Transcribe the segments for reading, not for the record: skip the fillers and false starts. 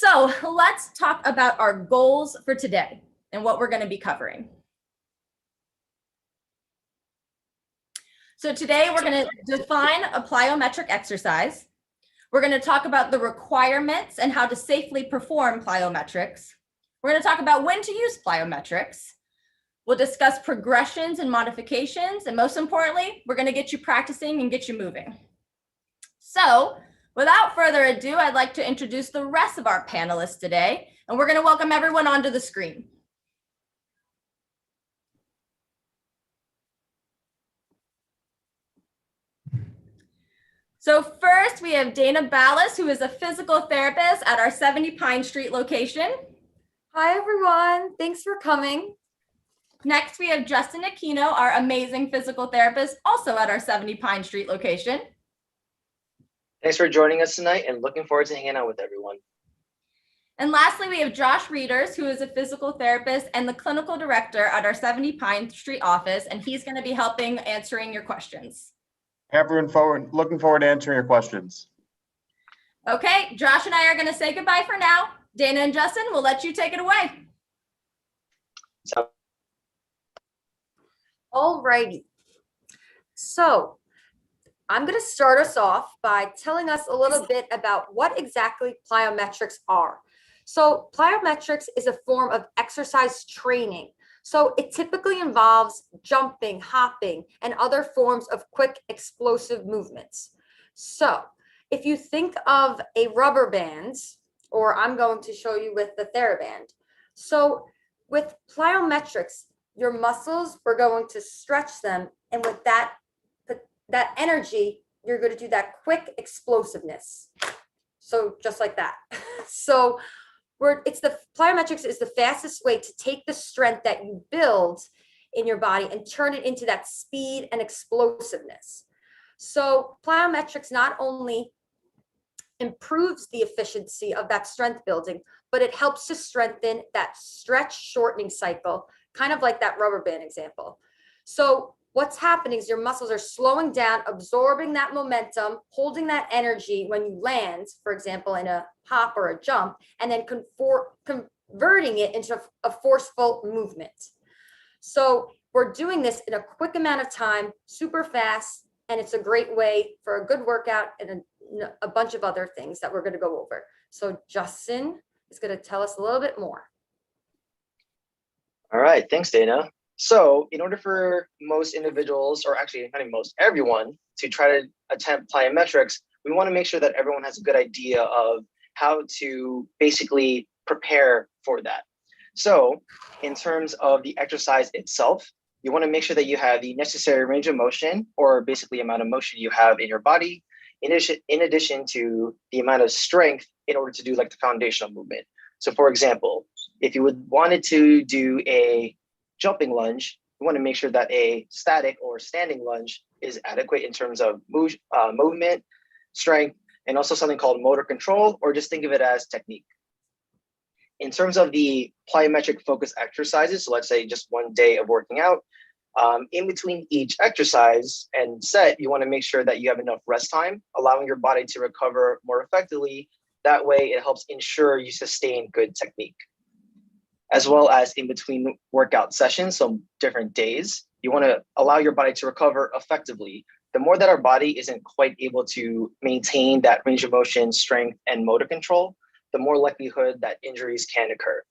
So let's talk about our goals for today and what we're going to be covering. So today we're going to define a plyometric exercise. We're going to talk about the requirements and how to safely perform plyometrics. We're going to talk about when to use plyometrics. We'll discuss progressions and modifications. And most importantly, we're going to get you practicing and get you moving. So without further ado, I'd like to introduce the rest of our panelists today. And we're going to welcome everyone onto the screen. So first, we have Dana Ballis, who is a physical therapist at our 70 Pine Street location. Hi, everyone. Thanks for coming. Next, we have Justin Aquino, our amazing physical therapist, also at our 70 Pine Street location. Thanks for joining us tonight and looking forward to hanging out with everyone. And lastly, we have Josh Reeders, who is a physical therapist and the clinical director at our 70 Pine Street office, and he's going to be helping answering your questions. Everyone looking forward to answering your questions. Okay, Josh and I are going to say goodbye for now. Dana and Justin, we'll let you take it away. All righty. So I'm going to start us off by telling us a little bit about what exactly plyometrics are. So plyometrics is a form of exercise training. So it typically involves jumping, hopping, and other forms of quick explosive movements. So if you think of a rubber band, or I'm going to show you with the TheraBand. So with plyometrics, your muscles, we're going to stretch them. And with that energy, you're going to do that quick explosiveness. So just like that. So plyometrics is the fastest way to take the strength that you build in your body and turn it into that speed and explosiveness. So plyometrics not only improves the efficiency of that strength building, but it helps to strengthen that stretch shortening cycle, kind of like that rubber band example. So what's happening is your muscles are slowing down, absorbing that momentum, holding that energy when you land, for example, in a hop or a jump, and then converting it into a forceful movement. So we're doing this in a quick amount of time, super fast, and it's a great way for a good workout and a bunch of other things that we're going to go over. So Justin is going to tell us a little bit more. All right, thanks, Dana. So in order for most individuals, or actually not even most, everyone, to try to attempt plyometrics, we want to make sure that everyone has a good idea of how to basically prepare for that. So in terms of the exercise itself, you want to make sure that you have the necessary range of motion, or basically amount of motion you have in your body, in addition to the amount of strength in order to do like the foundational movement. So for example, if you wanted to do a jumping lunge, you want to make sure that a static or standing lunge is adequate in terms of movement, strength, and also something called motor control, or just think of it as technique. In terms of the plyometric focus exercises, so let's say just one day of working out, in between each exercise and set, you want to make sure that you have enough rest time, allowing your body to recover more effectively. That way it helps ensure you sustain good technique. As well as in between workout sessions, so different days, you want to allow your body to recover effectively. The more that our body isn't quite able to maintain that range of motion, strength, and motor control, the more likelihood that injuries can occur.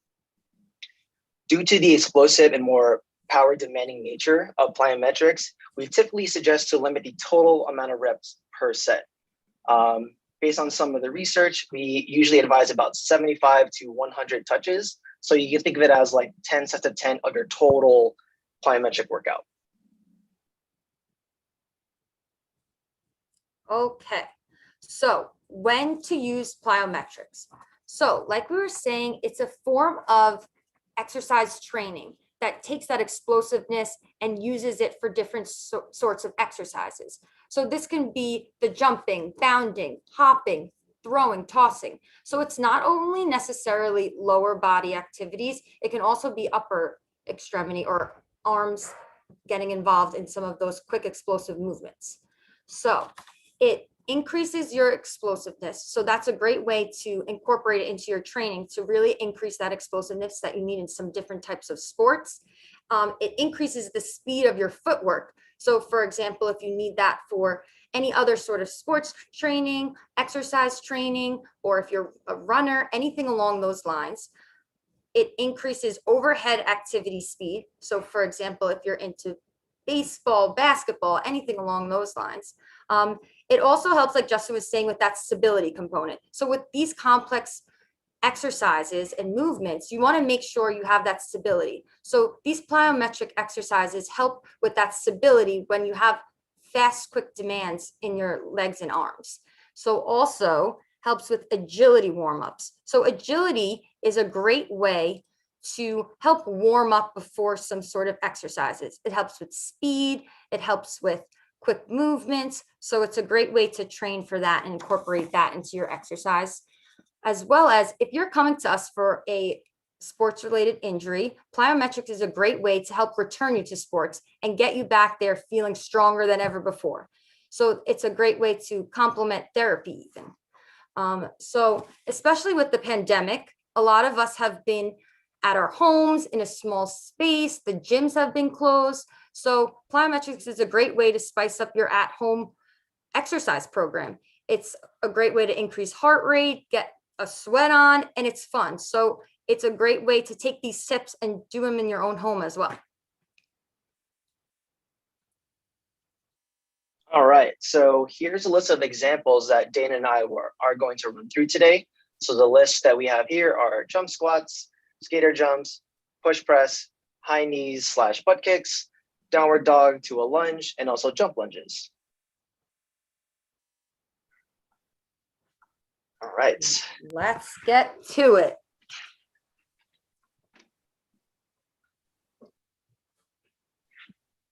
Due to the explosive and more power demanding nature of plyometrics, we typically suggest to limit the total amount of reps per set. Based on some of the research, we usually advise about 75 to 100 touches. So you can think of it as like 10 sets of 10 of your total plyometric workout. Okay, so when to use plyometrics? So like we were saying, it's a form of exercise training that takes that explosiveness and uses it for different sorts of exercises. So this can be the jumping, bounding, hopping, throwing, tossing. So it's not only necessarily lower body activities, it can also be upper extremity or arms getting involved in some of those quick explosive movements. So it increases your explosiveness. So that's a great way to incorporate it into your training to really increase that explosiveness that you need in some different types of sports. It increases the speed of your footwork. So for example, if you need that for any other sort of sports training, exercise training, or if you're a runner, anything along those lines, it increases overhead activity speed. So for example, if you're into baseball, basketball, anything along those lines. It also helps, like Justin was saying, with that stability component. So with these complex exercises and movements, you want to make sure you have that stability. So these plyometric exercises help with that stability when you have fast, quick demands in your legs and arms. So also helps with agility warm-ups. So agility is a great way to help warm up before some sort of exercises. It helps with speed, it helps with quick movements. So it's a great way to train for that and incorporate that into your exercise. As well as if you're coming to us for a sports-related injury, plyometrics is a great way to help return you to sports and get you back there feeling stronger than ever before. So it's a great way to complement therapy even. So especially with the pandemic, a lot of us have been at our homes in a small space. The gyms have been closed. So plyometrics is a great way to spice up your at-home exercise program. It's a great way to increase heart rate, get a sweat on, and it's fun. So it's a great way to take these tips and do them in your own home as well. All right, so here's a list of examples that Dana and I are going to run through today. So the list that we have here are jump squats, skater jumps, push press, high knees / butt kicks, downward dog to a lunge, and also jump lunges. All right. Let's get to it.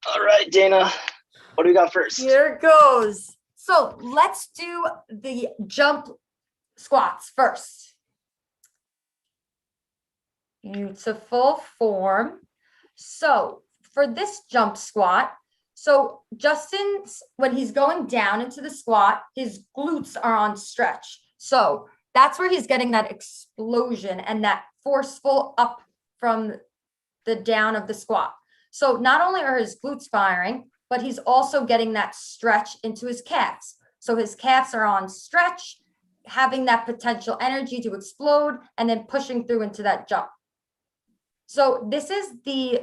All right, Dana, what do we got first? Here goes. So let's do the jump squats first. Beautiful form. So for this jump squat, so Justin's, when he's going down into the squat, his glutes are on stretch. So that's where he's getting that explosion and that forceful up from the down of the squat. So not only are his glutes firing, but he's also getting that stretch into his calves. So his calves are on stretch, having that potential energy to explode and then pushing through into that jump. So this is the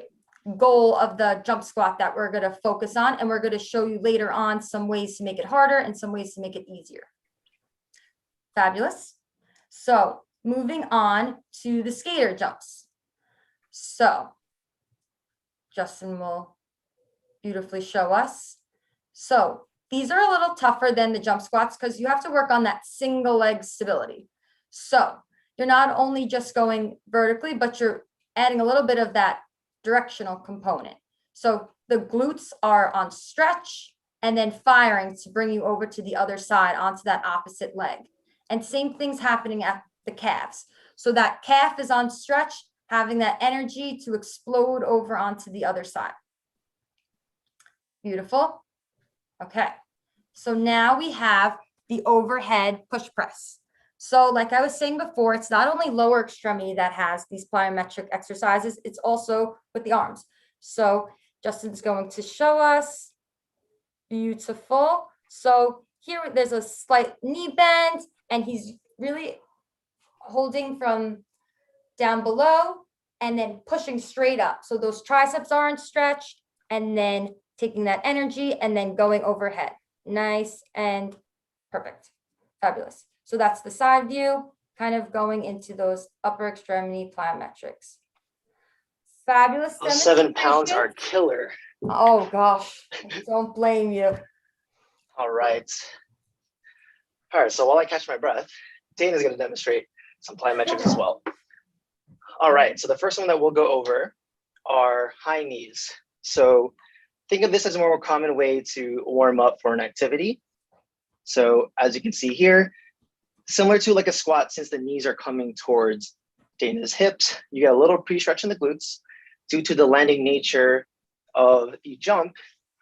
goal of the jump squat that we're going to focus on, and we're going to show you later on some ways to make it harder and some ways to make it easier. Fabulous. So moving on to the skater jumps. So Justin will beautifully show us. So these are a little tougher than the jump squats because you have to work on that single leg stability. So you're not only just going vertically, but you're adding a little bit of that directional component. So the glutes are on stretch and then firing to bring you over to the other side onto that opposite leg. And same thing's happening at the calves. So that calf is on stretch, having that energy to explode over onto the other side. Beautiful. Okay. So now we have the overhead push press. So like I was saying before, it's not only lower extremity that has these plyometric exercises, it's also with the arms. So Justin's going to show us. Beautiful. So here there's a slight knee bend and he's really holding from down below and then pushing straight up. So those triceps aren't stretched and then taking that energy and then going overhead. Nice and perfect. Fabulous. So that's the side view, kind of going into those upper extremity plyometrics. Fabulous. Those 7 pounds are killer. Oh gosh, don't blame you. All right. All right, so while I catch my breath, Dana's going to demonstrate some plyometrics as well. All right, so the first one that we'll go over are high knees. So think of this as a more common way to warm up for an activity. So as you can see here, similar to like a squat, since the knees are coming towards Dana's hips, you get a little pre-stretch in the glutes. Due to the landing nature of the jump,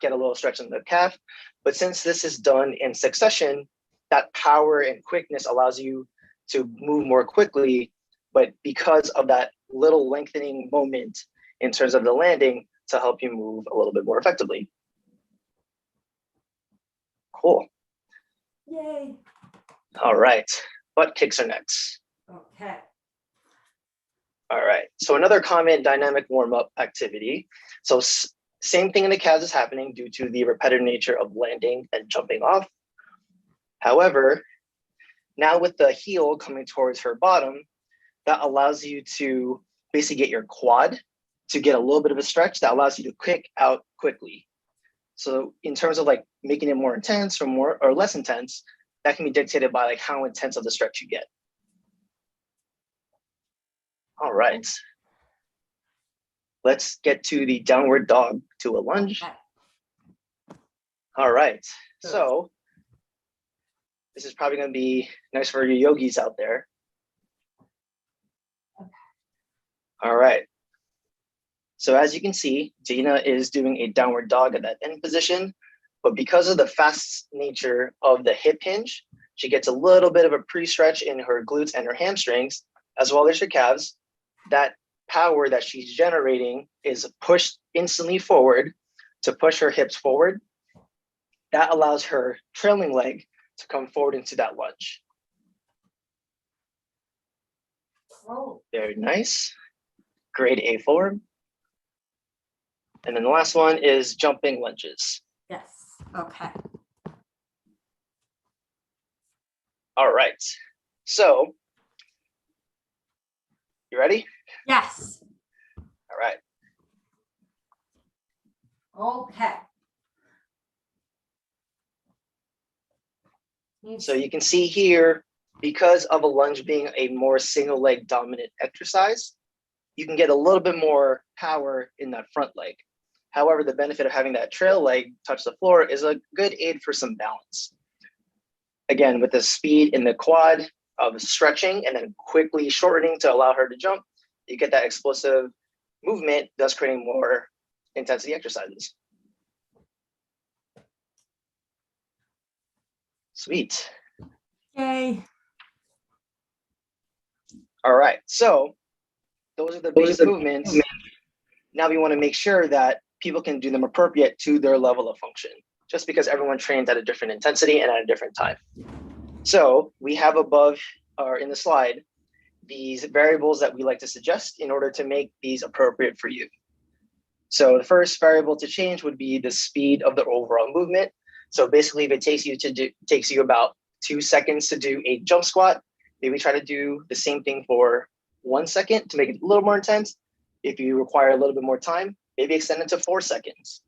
get a little stretch in the calf. But since this is done in succession, that power and quickness allows you to move more quickly, but because of that little lengthening moment in terms of the landing to help you move a little bit more effectively. Cool. Yay. All right, butt kicks are next. Okay. All right, so another common dynamic warm-up activity. So same thing in the calves is happening due to the repetitive nature of landing and jumping off. However, now with the heel coming towards her bottom, that allows you to basically get your quad to get a little bit of a stretch that allows you to kick out quickly. So in terms of like making it more intense or more or less intense, that can be dictated by like how intense of the stretch you get. All right. Let's get to the downward dog to a lunge. All right. So this is probably going to be nice for your yogis out there. All right. So as you can see, Dana is doing a downward dog at that end position, but because of the fast nature of the hip hinge, she gets a little bit of a pre-stretch in her glutes and her hamstrings, as well as her calves. That power that she's generating is pushed instantly forward to push her hips forward. That allows her trailing leg to come forward into that lunge. Oh. Very nice. Grade A forward. And then the last one is jumping lunges. Yes. Okay. All right. So, you ready? Yes. All right. Okay. So you can see here, because of a lunge being a more single leg dominant exercise, you can get a little bit more power in that front leg. However, the benefit of having that trail leg touch the floor is a good aid for some balance. Again, with the speed in the quad of stretching and then quickly shortening to allow her to jump, you get that explosive movement, thus creating more intensity exercises. Sweet. Yay. All right, so those are the base movements. Now we want to make sure that people can do them appropriate to their level of function, just because everyone trains at a different intensity and at a different time. So we have above or in the slide these variables that we like to suggest in order to make these appropriate for you. So the first variable to change would be the speed of the overall movement. So basically, if it takes you about 2 seconds to do a jump squat, maybe try to do the same thing for 1 second to make it a little more intense. If you require a little bit more time, maybe extend it to 4 seconds.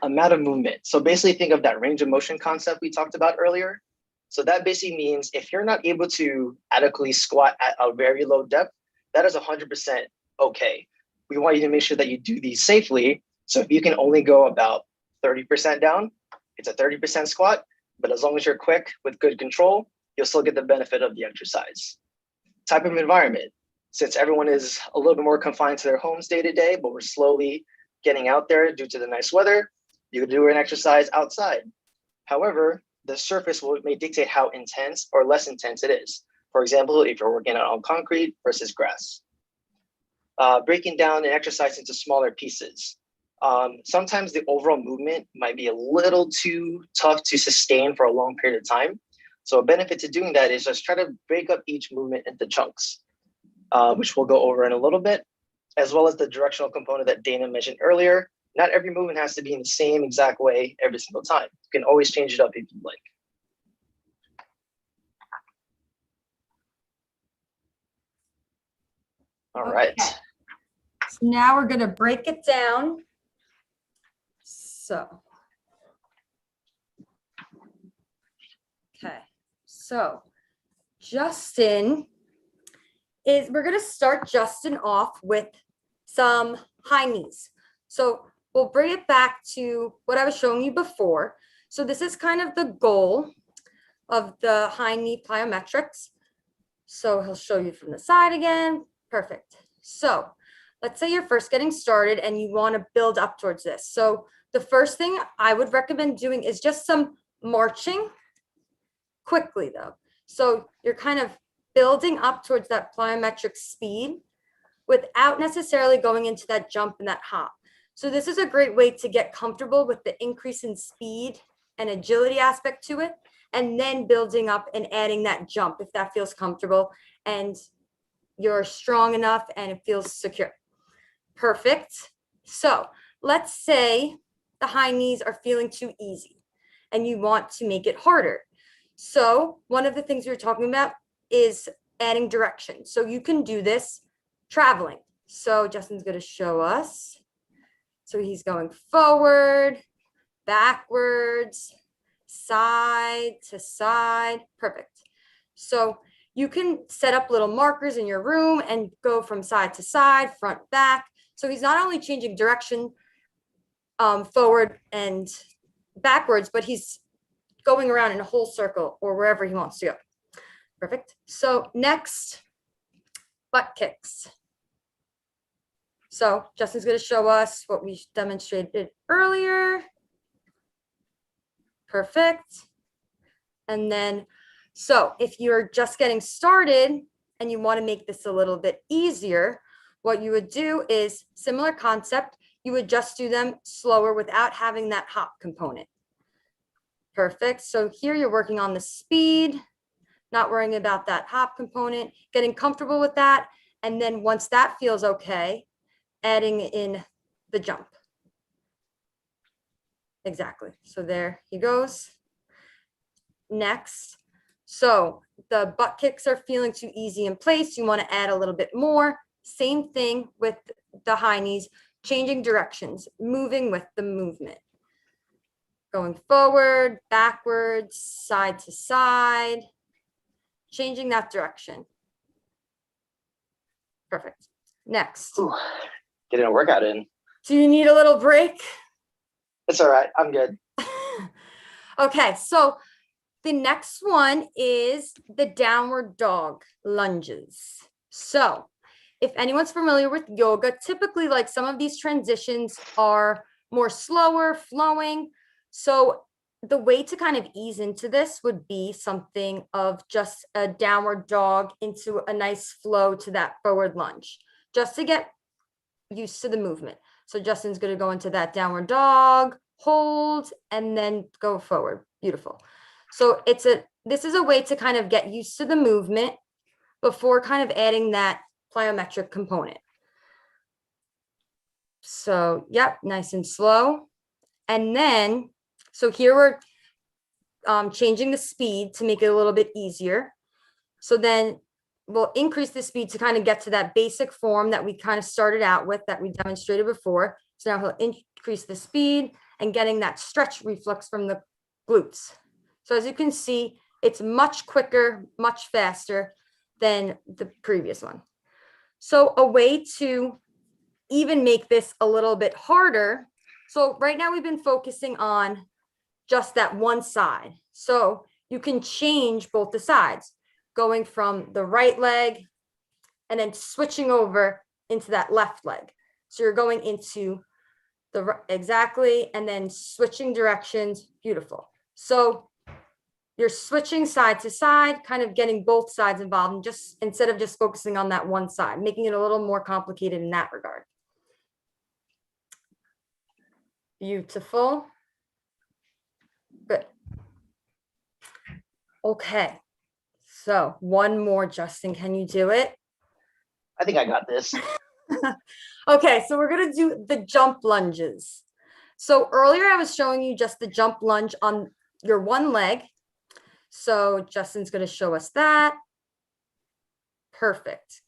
Amount of movement. So basically think of that range of motion concept we talked about earlier. So that basically means if you're not able to adequately squat at a very low depth, that is 100% okay. We want you to make sure that you do these safely. So if you can only go about 30% down, it's a 30% squat, but as long as you're quick with good control, you'll still get the benefit of the exercise. Type of environment. Since everyone is a little bit more confined to their homes day to day, but we're slowly getting out there due to the nice weather, you can do an exercise outside. However, the surface may dictate how intense or less intense it is. For example, if you're working out on concrete versus grass. Breaking down an exercise into smaller pieces. Sometimes the overall movement might be a little too tough to sustain for a long period of time. So a benefit to doing that is just try to break up each movement into chunks, which we'll go over in a little bit, as well as the directional component that Dana mentioned earlier. Not every movement has to be in the same exact way every single time. You can always change it up if you'd like. All right. Okay. So now we're going to break it down. So, okay. So Justin we're going to start Justin off with some high knees. So we'll bring it back to what I was showing you before. So this is kind of the goal of the high knee plyometrics. So he'll show you from the side again. Perfect. So let's say you're first getting started and you want to build up towards this. So the first thing I would recommend doing is just some marching quickly though. So you're kind of building up towards that plyometric speed without necessarily going into that jump and that hop. So this is a great way to get comfortable with the increase in speed and agility aspect to it, and then building up and adding that jump if that feels comfortable and you're strong enough and it feels secure. Perfect. So let's say the high knees are feeling too easy and you want to make it harder. So one of the things we were talking about is adding direction. So you can do this traveling. So Justin's going to show us. So he's going forward, backwards, side to side. Perfect. So you can set up little markers in your room and go from side to side, front, back. So he's not only changing direction forward and backwards, but he's going around in a whole circle or wherever he wants to go. Perfect. So next, butt kicks. So Justin's going to show us what we demonstrated earlier. Perfect. And then, so if you're just getting started and you want to make this a little bit easier, what you would do is similar concept. You would just do them slower without having that hop component. Perfect. So here you're working on the speed, not worrying about that hop component, getting comfortable with that. And then once that feels okay, adding in the jump. Exactly. So there he goes. Next. So the butt kicks are feeling too easy in place. You want to add a little bit more. Same thing with the high knees, changing directions, moving with the movement. Going forward, backwards, side to side, changing that direction. Perfect. Next. Ooh, getting a workout in. Do you need a little break? It's all right. I'm good. Okay, so the next one is the downward dog lunges. So if anyone's familiar with yoga, typically like some of these transitions are more slower, flowing. So the way to kind of ease into this would be something of just a downward dog into a nice flow to that forward lunge, just to get used to the movement. So Justin's going to go into that downward dog, hold, and then go forward. Beautiful. So this is a way to kind of get used to the movement before kind of adding that plyometric component. So, yep, nice and slow. And then, so here we're changing the speed to make it a little bit easier. So then we'll increase the speed to kind of get to that basic form that we kind of started out with that we demonstrated before. So now he'll increase the speed and getting that stretch reflex from the glutes. So as you can see, it's much quicker, much faster than the previous one. So a way to even make this a little bit harder. So right now we've been focusing on just that one side. So you can change both the sides, going from the right leg and then switching over into that left leg. So you're going into the exactly, and then switching directions. Beautiful. So you're switching side to side, kind of getting both sides involved, and just instead of just focusing on that one side, making it a little more complicated in that regard. Beautiful. Good. Okay. So one more, Justin, can you do it? I think I got this. Okay, so we're going to do the jump lunges. So earlier I was showing you just the jump lunge on your one leg. So Justin's going to show us that. Perfect.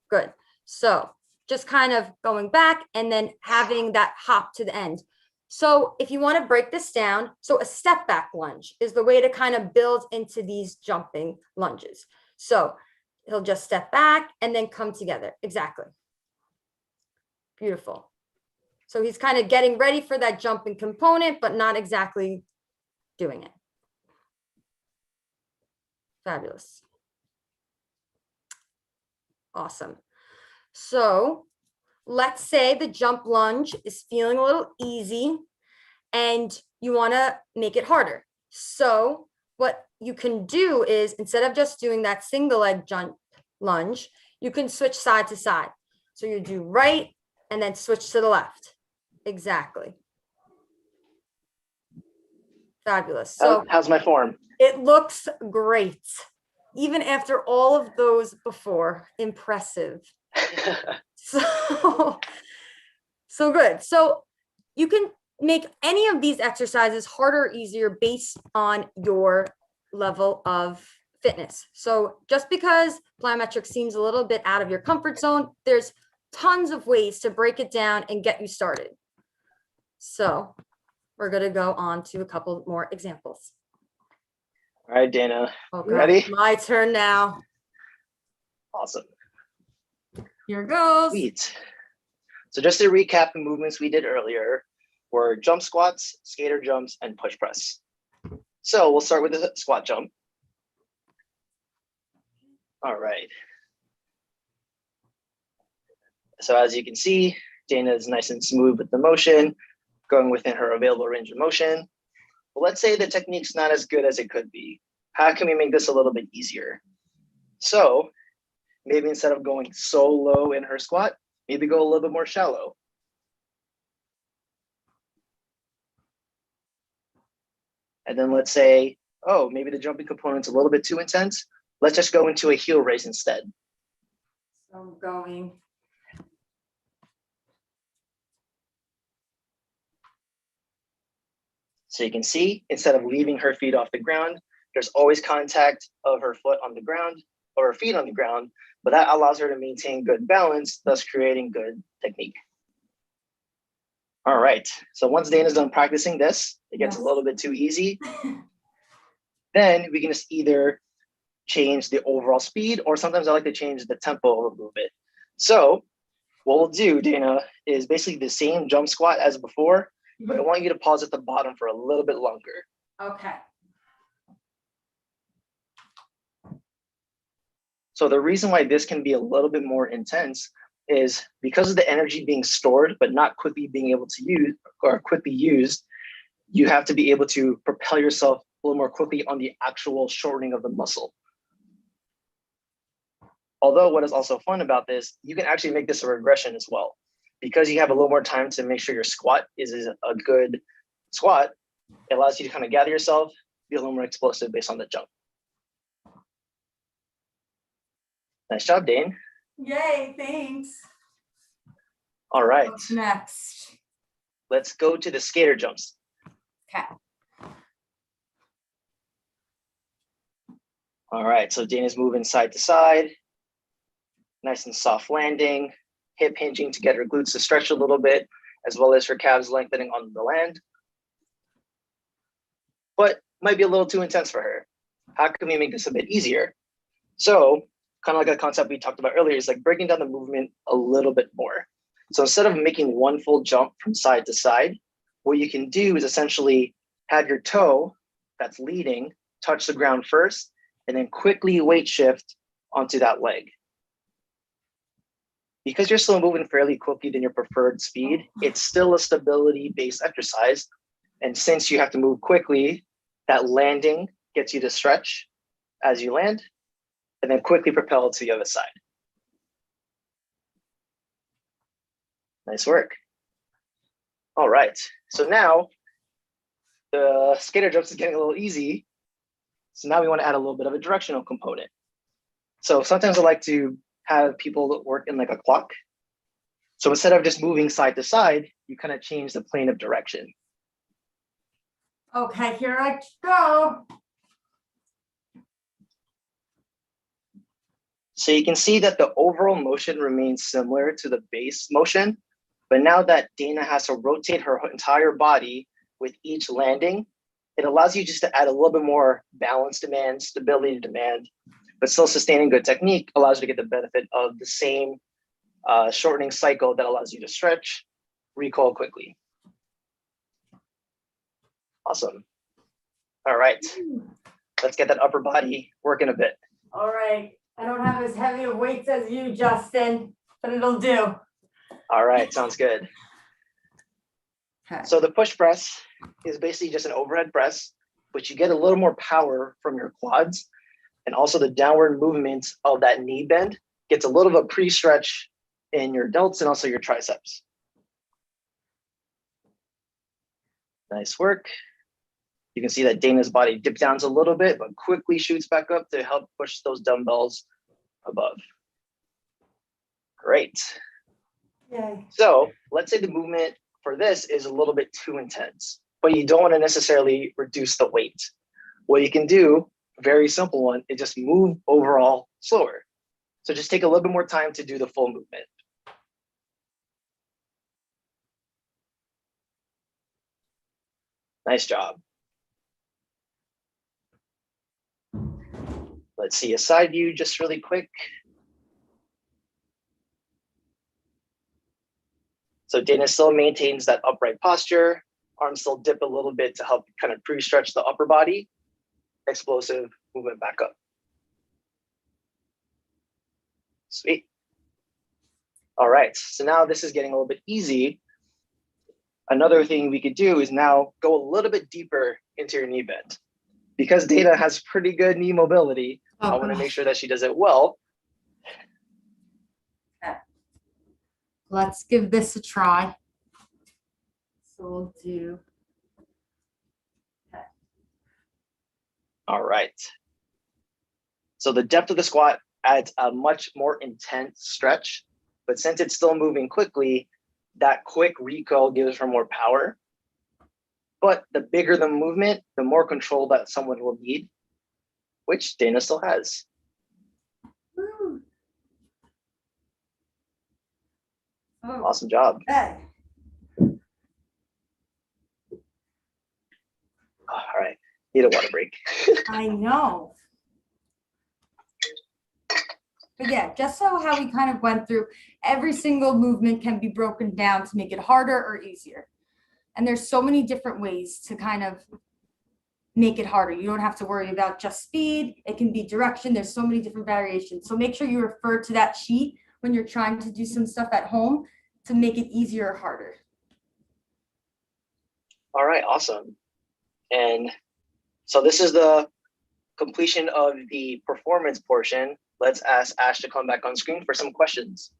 Good. So just kind of going back and then having that hop to the end. So if you want to break this down, so a step back lunge is the way to kind of build into these jumping lunges. So he'll just step back and then come together. Exactly. Beautiful. So he's kind of getting ready for that jumping component, but not exactly doing it. Fabulous. Awesome. So let's say the jump lunge is feeling a little easy and you want to make it harder. So what you can do is instead of just doing that single leg jump lunge, you can switch side to side. So you do right and then switch to the left. Exactly. Fabulous. So How's my form? it looks great. Even after all of those before, impressive. So good. So you can make any of these exercises harder or easier based on your level of fitness. So just because plyometrics seems a little bit out of your comfort zone, there's tons of ways to break it down and get you started. So we're going to go on to a couple more examples. All right, Dana. Okay. You ready? My turn now. Awesome. Here goes. Sweet. So just to recap the movements we did earlier were jump squats, skater jumps, and push press. So we'll start with the squat jump. All right. So as you can see, Dana is nice and smooth with the motion, going within her available range of motion. Well, let's say the technique's not as good as it could be. How can we make this a little bit easier? So maybe instead of going so low in her squat, maybe go a little bit more shallow. And then let's say, oh, maybe the jumping component's a little bit too intense. Let's just go into a heel raise instead. So I'm going. So you can see, instead of leaving her feet off the ground, there's always contact of her foot on the ground or her feet on the ground, but that allows her to maintain good balance, thus creating good technique. All right, so once Dana's done practicing this, it gets a little bit too easy. Then we can just either change the overall speed, or sometimes I like to change the tempo a little bit. So what we'll do, Dana, is basically the same jump squat as before, but I want you to pause at the bottom for a little bit longer. Okay. So the reason why this can be a little bit more intense is because of the energy being stored, but not quickly being able to use or quickly used, you have to be able to propel yourself a little more quickly on the actual shortening of the muscle. Although what is also fun about this, you can actually make this a regression as well. Because you have a little more time to make sure your squat is a good squat, it allows you to kind of gather yourself, be a little more explosive based on the jump. Nice job, Dane. Yay, thanks. All right. What's next? Let's go to the skater jumps. Okay. All right, so Dana's moving side to side. Nice and soft landing, hip hinging to get her glutes to stretch a little bit, as well as her calves lengthening on the land. But might be a little too intense for her. How can we make this a bit easier? So kind of like a concept we talked about earlier is like breaking down the movement a little bit more. So instead of making one full jump from side to side, what you can do is essentially have your toe that's leading touch the ground first, and then quickly weight shift onto that leg. Because you're still moving fairly quickly than your preferred speed, it's still a stability-based exercise. And since you have to move quickly, that landing gets you to stretch as you land, and then quickly propel to the other side. Nice work. All right, so now the skater jumps is getting a little easy. So now we want to add a little bit of a directional component. So sometimes I like to have people work in like a clock. So instead of just moving side to side, you kind of change the plane of direction. Okay, here I go. So you can see that the overall motion remains similar to the base motion, but now that Dana has to rotate her entire body with each landing, it allows you just to add a little bit more balance demand, stability demand, but still sustaining good technique allows you to get the benefit of the same shortening cycle that allows you to stretch, recoil quickly. Awesome. All right, let's get that upper body working a bit. All right. I don't have as heavy of weights as you, Justin, but it'll do. All right, sounds good. Okay. So the push press is basically just an overhead press but you get a little more power from your quads, and also the downward movement of that knee bend gets a little of a pre-stretch in your delts and also your triceps. Nice work. You can see that Dana's body dips down a little bit, but quickly shoots back up to help push those dumbbells above. Great. Yay. So let's say the movement for this is a little bit too intense, but you don't want to necessarily reduce the weight. What you can do, very simple one, is just move overall slower. So just take a little bit more time to do the full movement. Nice job. Let's see a side view just really quick. So Dana still maintains that upright posture. Arms still dip a little bit to help kind of pre-stretch the upper body. Explosive movement back up. Sweet. All right, so now this is getting a little bit easy. Another thing we could do is now go a little bit deeper into your knee bend. Because Dana has pretty good knee mobility, I want to make sure that she does it well. Let's give this a try. So we'll do. Okay. All right. So the depth of the squat adds a much more intense stretch, but since it's still moving quickly, that quick recoil gives her more power. But the bigger the movement, the more control that someone will need, which Dana still has. Woo. Oh, Awesome job. okay. All right, need a water break. I know. But yeah, just so how we kind of went through, every single movement can be broken down to make it harder or easier. And there's so many different ways to kind of make it harder. You don't have to worry about just speed. It can be direction. There's so many different variations. So make sure you refer to that sheet when you're trying to do some stuff at home to make it easier or harder. All right, awesome. And so this is the completion of the performance portion. Let's ask Ash to come back on screen for some questions.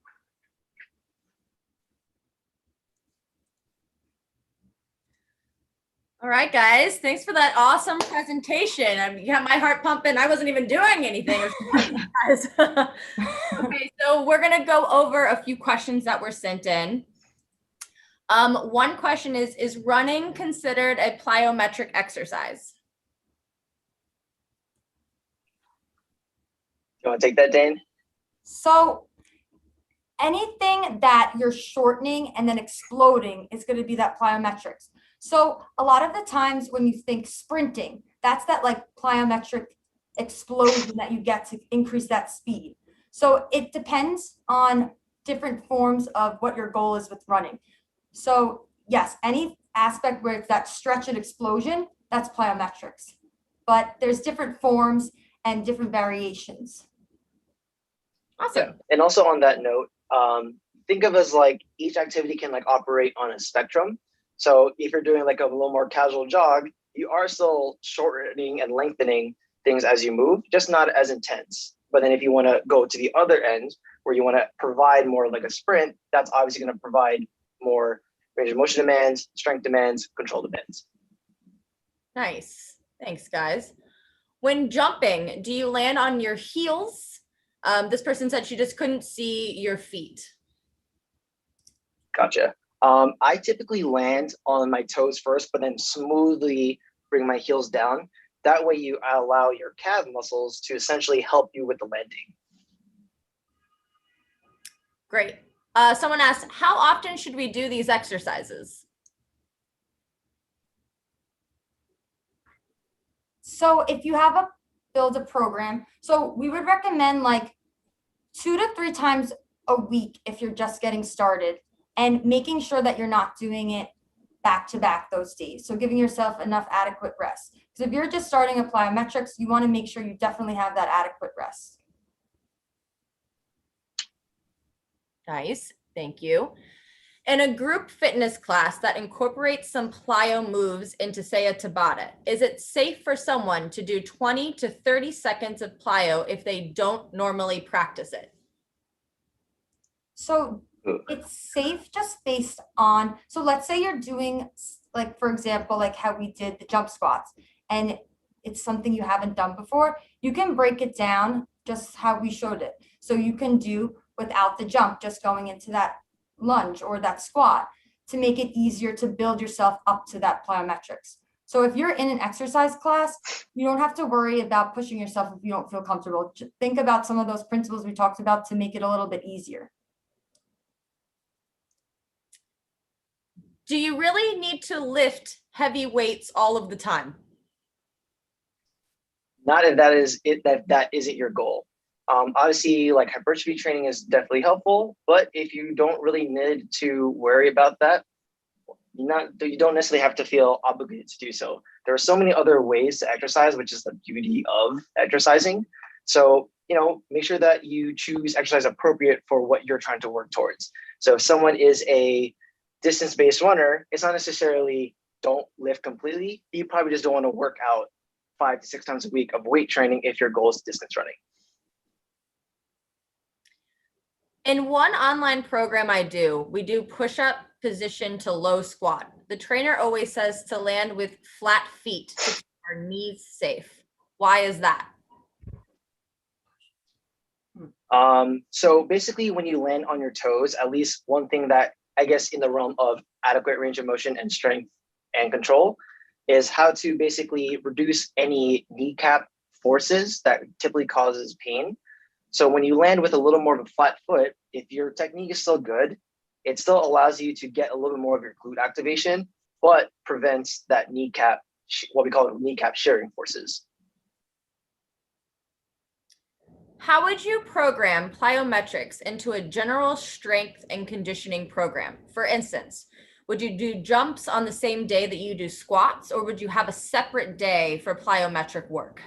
All right, guys, thanks for that awesome presentation. You got my heart pumping. I wasn't even doing anything. Guys. Okay, so we're gonna go over a few questions that were sent in. One question is running considered a plyometric exercise? You want to take that, Dane? So anything that you're shortening and then exploding is going to be that plyometrics. So a lot of the times when you think sprinting, that's that like plyometric explosion that you get to increase that speed. So it depends on different forms of what your goal is with running. So yes, any aspect where it's that stretch and explosion, that's plyometrics. But there's different forms and different variations. Awesome. And also on that note, think of as like each activity can like operate on a spectrum. So if you're doing like a little more casual jog, you are still shortening and lengthening things as you move, just not as intense. But then if you want to go to the other end where you want to provide more like a sprint, that's obviously going to provide more range of motion demands, strength demands, control demands. Nice. Thanks, guys. When jumping, do you land on your heels? This person said she just couldn't see your feet. Gotcha. I typically land on my toes first, but then smoothly bring my heels down. That way you allow your calf muscles to essentially help you with the landing. Great. Someone asked, how often should we do these exercises? So if you have build a program, so we would recommend like 2 to 3 times a week if you're just getting started, and making sure that you're not doing it back to back those days. So giving yourself enough adequate rest. Because if you're just starting a plyometrics, you want to make sure you definitely have that adequate rest. Nice. Thank you. In a group fitness class that incorporates some plyo moves into, say, a Tabata, is it safe for someone to do 20 to 30 seconds of plyo if they don't normally practice it? So it's safe just based on, so let's say you're doing, like, for example, like how we did the jump squats, and it's something you haven't done before, you can break it down just how we showed it. So you can do without the jump, just going into that lunge or that squat to make it easier to build yourself up to that plyometrics. So if you're in an exercise class, you don't have to worry about pushing yourself if you don't feel comfortable. Just think about some of those principles we talked about to make it a little bit easier. Do you really need to lift heavy weights all of the time? Not if that is it, that isn't your goal. Obviously, like hypertrophy training is definitely helpful, but if you don't really need to worry about that, you don't necessarily have to feel obligated to do so. There are so many other ways to exercise, which is the beauty of exercising. So, make sure that you choose exercise appropriate for what you're trying to work towards. So if someone is a distance-based runner, it's not necessarily don't lift completely. You probably just don't want to work out 5 to 6 times a week of weight training if your goal is distance running. In one online program we do push-up position to low squat. The trainer always says to land with flat feet to keep our knees safe. Why is that? So basically when you land on your toes, at least one thing that I guess in the realm of adequate range of motion and strength and control is how to basically reduce any kneecap forces that typically causes pain. So when you land with a little more of a flat foot, if your technique is still good, it still allows you to get a little bit more of your glute activation, but prevents that kneecap, what we call kneecap shearing forces. How would you program plyometrics into a general strength and conditioning program? For instance, would you do jumps on the same day that you do squats, or would you have a separate day for plyometric work?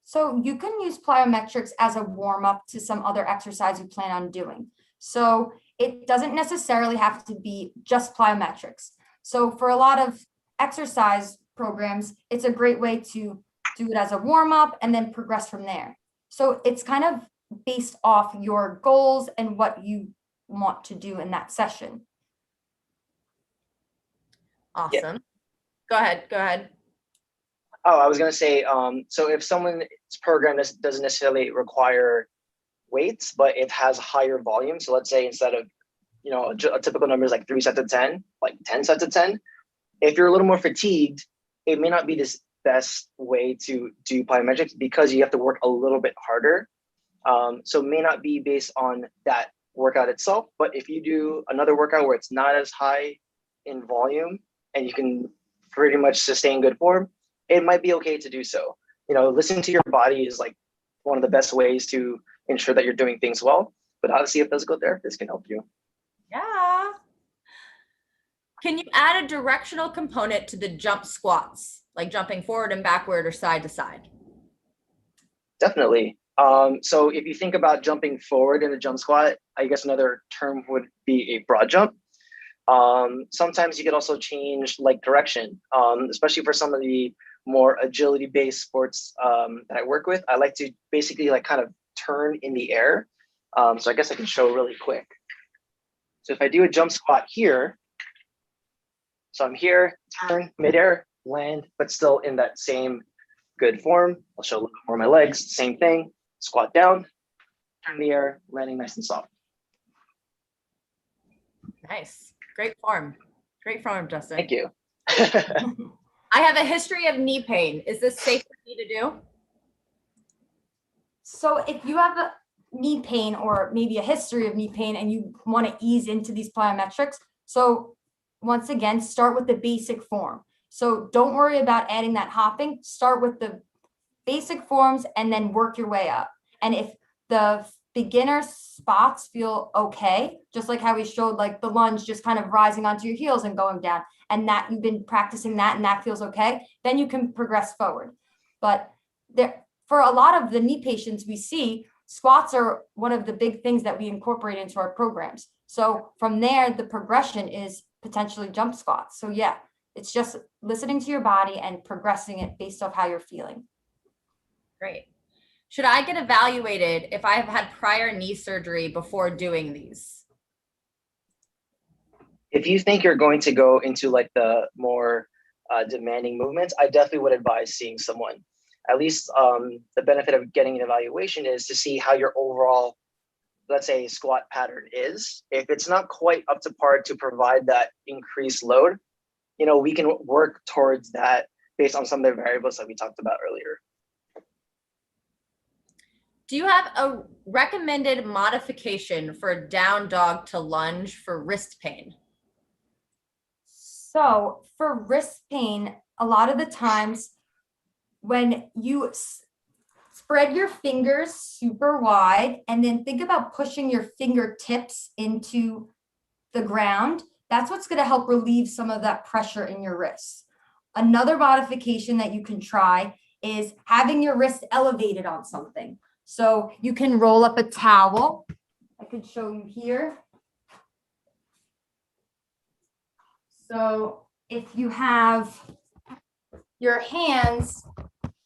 So you can use plyometrics as a warm-up to some other exercise you plan on doing. So it doesn't necessarily have to be just plyometrics. So for a lot of exercise programs, it's a great way to do it as a warm-up and then progress from there. So it's kind of based off your goals and what you want to do in that session. Awesome. Yeah. Go ahead. Oh, I was going to say, so if someone's program doesn't necessarily require weights, but it has higher volume. So let's say instead of, a typical number is like 3 sets of 10, like 10 sets of 10. If you're a little more fatigued, it may not be this best way to do plyometrics because you have to work a little bit harder. So it may not be based on that workout itself, but if you do another workout where it's not as high in volume and you can pretty much sustain good form, it might be okay to do so. Listening to your body is like one of the best ways to ensure that you're doing things well, but obviously a physical therapist can help you. Yeah. Can you add a directional component to the jump squats, like jumping forward and backward or side to side? Definitely. So if you think about jumping forward in a jump squat, I guess another term would be a broad jump. Sometimes you could also change like direction, especially for some of the more agility-based sports that I work with. I like to basically like kind of turn in the air. So I guess I can show really quick. So if I do a jump squat here, so I'm here, turn, midair, land, but still in that same good form. I'll show a little bit more of my legs, same thing, squat down, turn in the air, landing nice and soft. Nice. Great form, Justin. Thank you. I have a history of knee pain. Is this safe for me to do? So if you have a knee pain or maybe a history of knee pain and you want to ease into these plyometrics, so once again, start with the basic form. So don't worry about adding that hopping. Start with the basic forms and then work your way up. And if the beginner spots feel okay, just like how we showed, like the lunge, just kind of rising onto your heels and going down, and that you've been practicing that and that feels okay, then you can progress forward. But there, for a lot of the knee patients we see, squats are one of the big things that we incorporate into our programs. So from there, the progression is potentially jump squats. So yeah, it's just listening to your body and progressing it based off how you're feeling. Great. Should I get evaluated if I have had prior knee surgery before doing these? If you think you're going to go into like the more demanding movements, I definitely would advise seeing someone. At least the benefit of getting an evaluation is to see how your overall, let's say, squat pattern is. If it's not quite up to par to provide that increased load, we can work towards that based on some of the variables that we talked about earlier. Do you have a recommended modification for a down dog to lunge for wrist pain? So for wrist pain, a lot of the times when you spread your fingers super wide and then think about pushing your fingertips into the ground, that's what's going to help relieve some of that pressure in your wrists. Another modification that you can try is having your wrist elevated on something. So you can roll up a towel. I could show you here. So if you have your hands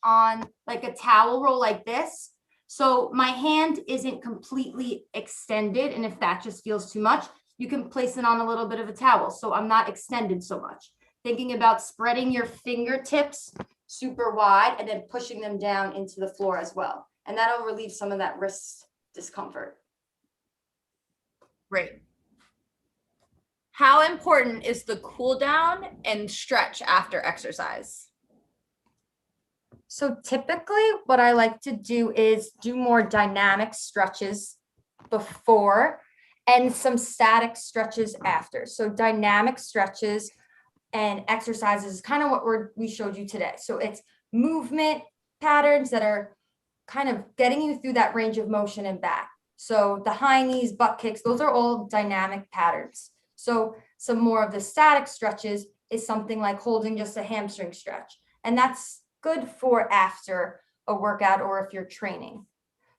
on like a towel roll like this, so my hand isn't completely extended, and if that just feels too much, you can place it on a little bit of a towel, so I'm not extended so much. Thinking about spreading your fingertips super wide and then pushing them down into the floor as well. And that'll relieve some of that wrist discomfort. Great. How important is the cool down and stretch after exercise? So typically what I like to do is do more dynamic stretches before and some static stretches after. So dynamic stretches and exercises is kind of what we showed you today. So it's movement patterns that are kind of getting you through that range of motion and back. So the high knees, butt kicks, those are all dynamic patterns. So some more of the static stretches is something like holding just a hamstring stretch. And that's good for after a workout or if you're training.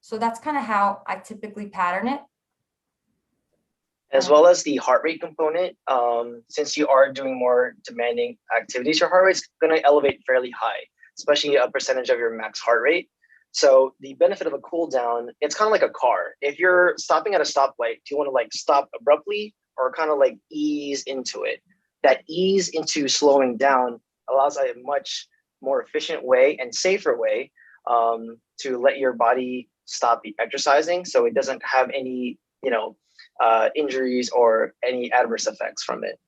So that's kind of how I typically pattern it. As well as the heart rate component, since you are doing more demanding activities, your heart rate's going to elevate fairly high, especially a percentage of your max heart rate. So the benefit of a cool down, it's kind of like a car. If you're stopping at a stoplight, do you want to like stop abruptly or kind of like ease into it? That ease into slowing down allows a much more efficient way and safer way to let your body stop exercising, so it doesn't have any, injuries or any adverse effects from it.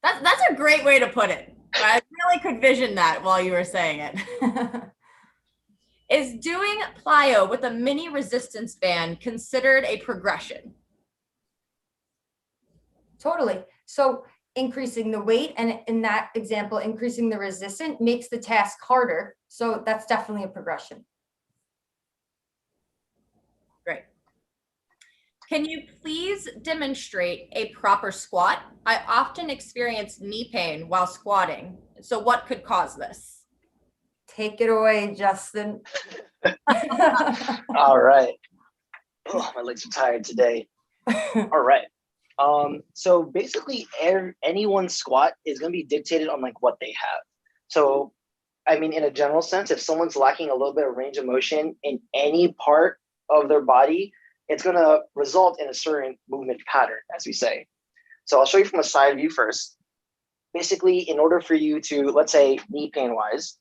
That's a great way to put it. I really could vision that while you were saying it. Is doing plyo with a mini resistance band considered a progression? Totally. So increasing the weight and in that example, increasing the resistance makes the task harder. So that's definitely a progression. Great. Can you please demonstrate a proper squat? I often experience knee pain while squatting. So what could cause this? Take it away, Justin. All right. Oh, my legs are tired today. All right. So basically anyone's squat is going to be dictated on like what they have. So, I mean, in a general sense, if someone's lacking a little bit of range of motion in any part of their body, it's going to result in a certain movement pattern, as we say. So I'll show you from a side view first. Basically, in order for you to, let's say, knee pain wise,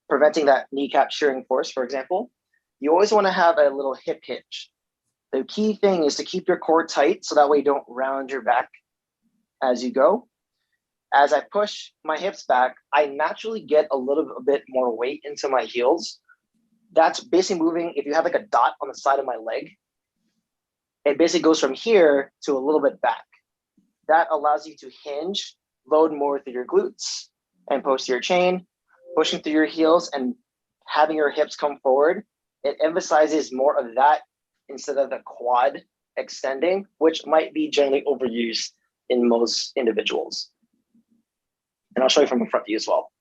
preventing that kneecap shearing force, for example, you always want to have a little hip hinge. The key thing is to keep your core tight so that way you don't round your back as you go. As I push my hips back, I naturally get a little bit more weight into my heels. That's basically moving, if you have like a dot on the side of my leg, it basically goes from here to a little bit back. That allows you to hinge, load more through your glutes and posterior chain, pushing through your heels and having your hips come forward. It emphasizes more of that instead of the quad extending, which might be generally overused in most individuals. And I'll show you from a front view as well.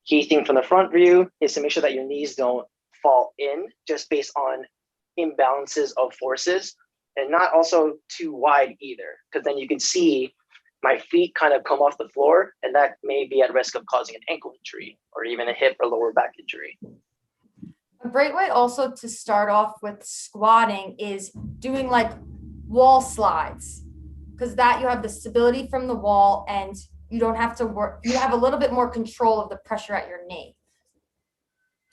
Key thing from the front view is to make sure that your knees don't fall in just based on imbalances of forces and not also too wide either, because then you can see my feet kind of come off the floor, and that may be at risk of causing an ankle injury or even a hip or lower back injury. A great way also to start off with squatting is doing like wall slides, because that you have the stability from the wall and you don't have to work, you have a little bit more control of the pressure at your knee.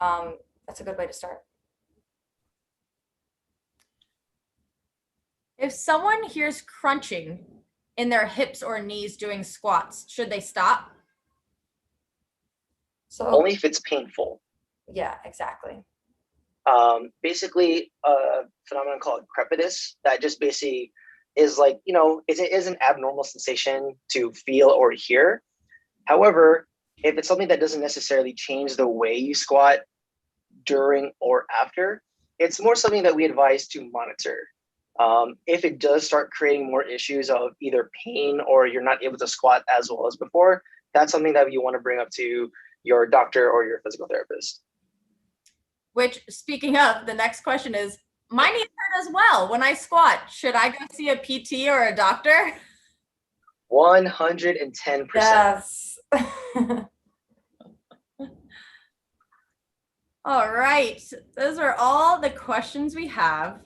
That's a good way to start. If someone hears crunching in their hips or knees doing squats, should they stop? So Only if it's painful. yeah, exactly. Basically, a phenomenon called crepitus that just basically is like, it is an abnormal sensation to feel or hear. However, if it's something that doesn't necessarily change the way you squat during or after, it's more something that we advise to monitor. If it does start creating more issues of either pain or you're not able to squat as well as before, that's something that you want to bring up to your doctor or your physical therapist. Which, speaking of, the next question is, my knees hurt as well when I squat. Should I go see a PT or a doctor? 110%. Yes. All right, those are all the questions we have.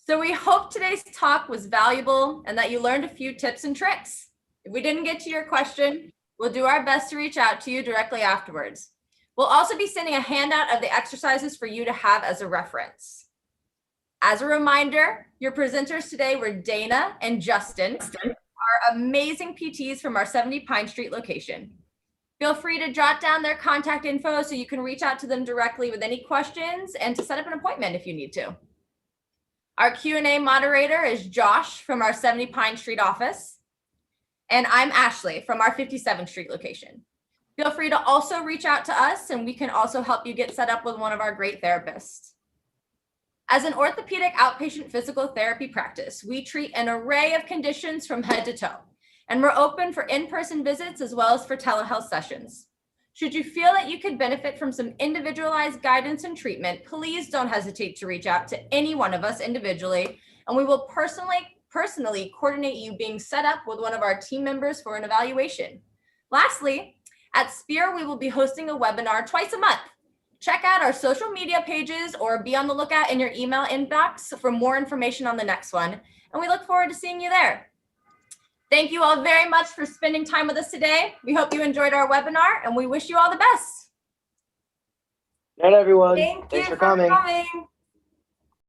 So we hope today's talk was valuable and that you learned a few tips and tricks. If we didn't get to your question, we'll do our best to reach out to you directly afterwards. We'll also be sending a handout of the exercises for you to have as a reference. As a reminder, your presenters today were Dana and Justin, our amazing PTs from our 70 Pine Street location. Feel free to jot down their contact info so you can reach out to them directly with any questions and to set up an appointment if you need to. Our Q&A moderator is Josh from our 70 Pine Street office. And I'm Ashley from our 57th Street location. Feel free to also reach out to us and we can also help you get set up with one of our great therapists. As an orthopedic outpatient physical therapy practice, we treat an array of conditions from head to toe, and we're open for in-person visits as well as for telehealth sessions. Should you feel that you could benefit from some individualized guidance and treatment, please don't hesitate to reach out to any one of us individually, and we will personally coordinate you being set up with one of our team members for an evaluation. Lastly, at Spear, we will be hosting a webinar twice a month. Check out our social media pages or be on the lookout in your email inbox for more information on the next one, and we look forward to seeing you there. Thank you all very much for spending time with us today. We hope you enjoyed our webinar and we wish you all the best. Good night, everyone. Thank Thanks you for coming. coming.